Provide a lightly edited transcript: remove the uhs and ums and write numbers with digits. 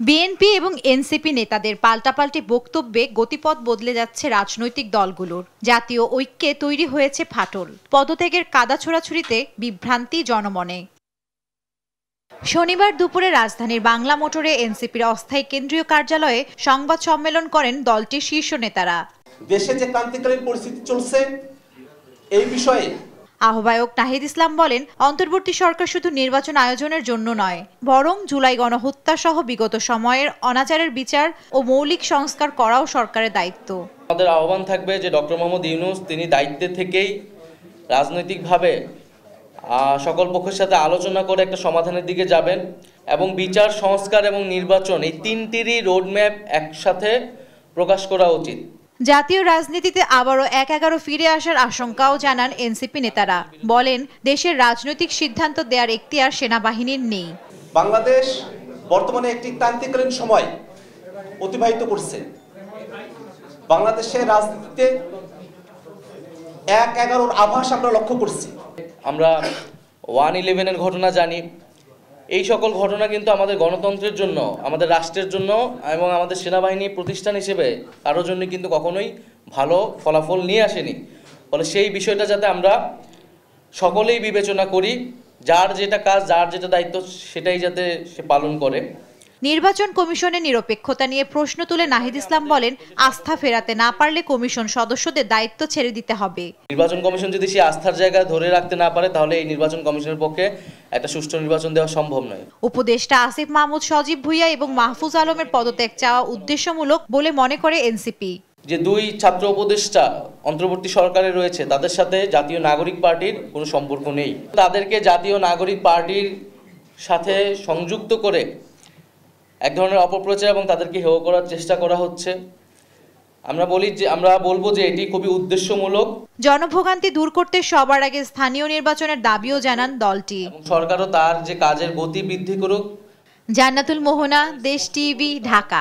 BNP এবং NCP নেতাদের পাল্টাপাল্টি বক্তব্যে গতিপথ বদলে যাচ্ছে রাজনৈতিক দলগুলোর। জাতীয় ঐক্যে তৈরি হয়েছে ফাটল, পদত্যাগের কাদা ছোড়াছুড়িতে বিভ্রান্তি জনমনে। শনিবার দুপুরে রাজধানীর বাংলা মোটরে এনসিপির অস্থায়ী কেন্দ্রীয় কার্যালয়ে সংবাদ সম্মেলন করেন দলটির শীর্ষ নেতারা। দেশে যে ক্রান্তিকালীন পরিস্থিতি চলছে এই বিষয়ে আহ্বায়ক নাহিদ ইসলাম বলেন, অন্তর্বর্তী সরকার শুধু নির্বাচন আয়োজনের জন্য নয়, বরং জুলাই গণহত্যা সহ বিগত সময়ের অনাচারের বিচার ও মৌলিক সংস্কার করাও সরকারের দায়িত্ব। আমাদের আহ্বান থাকবে যে ডক্টর মোহাম্মদ ইউনূস তিনি দায়িত্বে থেকেই রাজনৈতিকভাবে সকল পক্ষের সাথে আলোচনা করে একটা সমাধানের দিকে যাবেন এবং বিচার, সংস্কার এবং নির্বাচন এই তিনটিরই রোডম্যাপ একসাথে প্রকাশ করা উচিত। জাতীয় রাজনীতিতে আবারও ১-১১ ফিরে আসার আশঙ্কাও জানান এনসিপি নেতারা। বলেন, দেশের রাজনৈতিক সিদ্ধান্ত দেওয়ার এখতিয়ার সেনাবাহিনীর নেই। বাংলাদেশ বর্তমানে একটি ক্রান্তিকালীন সময় অতিবাহিত করছে। বাংলাদেশের রাজনীতিতে ১-১১-র আভাস আমরা লক্ষ্য করছি। আমরা 1/11-এর ঘটনা জানি। এই সকল ঘটনা কিন্তু আমাদের গণতন্ত্রের জন্য, আমাদের রাষ্ট্রের জন্য এবং আমাদের সেনাবাহিনী প্রতিষ্ঠান হিসেবে কারোর জন্য কিন্তু কখনোই ভালো ফলাফল নিয়ে আসেনি। ফলে সেই বিষয়টা যাতে আমরা সকলেই বিবেচনা করি, যার যেটা কাজ, যার যেটা দায়িত্ব সেটাই যাতে সে পালন করে। নির্বাচন কমিশনের নিরপেক্ষতা নিয়ে প্রশ্ন তুলে নাহিদ ইসলাম বলেন, আস্থা ফেরাতে না পারলে কমিশন সদস্যদের দায়িত্ব ছেড়ে দিতে হবে। নির্বাচন কমিশন যদি সেই আস্থার জায়গায় ধরে রাখতে না পারে তাহলে এই নির্বাচন কমিশনের পক্ষে একটা সুষ্ঠু নির্বাচন দেওয়া সম্ভব নয়। উপদেষ্টা আসিফ মাহমুদ সজীব ভুঁইয়া এবং মাহফুজ আলমের পদত্যাগ চাওয়া উদ্দেশ্যমূলক বলে মনে করে এনসিপি। যে দুই ছাত্র উপদেষ্টা অন্তর্বর্তী সরকারে রয়েছে তাদের সাথে জাতীয় নাগরিক পার্টির কোনো সম্পর্ক নেই। তাদেরকে জাতীয় নাগরিক পার্টির সাথে সংযুক্ত করে এক ধরনের অপপ্রচার এবং তাদেরকে হেয় করার চেষ্টা করা হচ্ছে। আমরা বলবো যে এটি খুবই উদ্দেশ্যমূলক। জনভোগান্তি দূর করতে সবার আগে স্থানীয় নির্বাচনের দাবিও জানান দলটি। সরকারও তার যে কাজের গতি বৃদ্ধি করুক। জান্নাতুল মোহনা, দেশ টিভি, ঢাকা।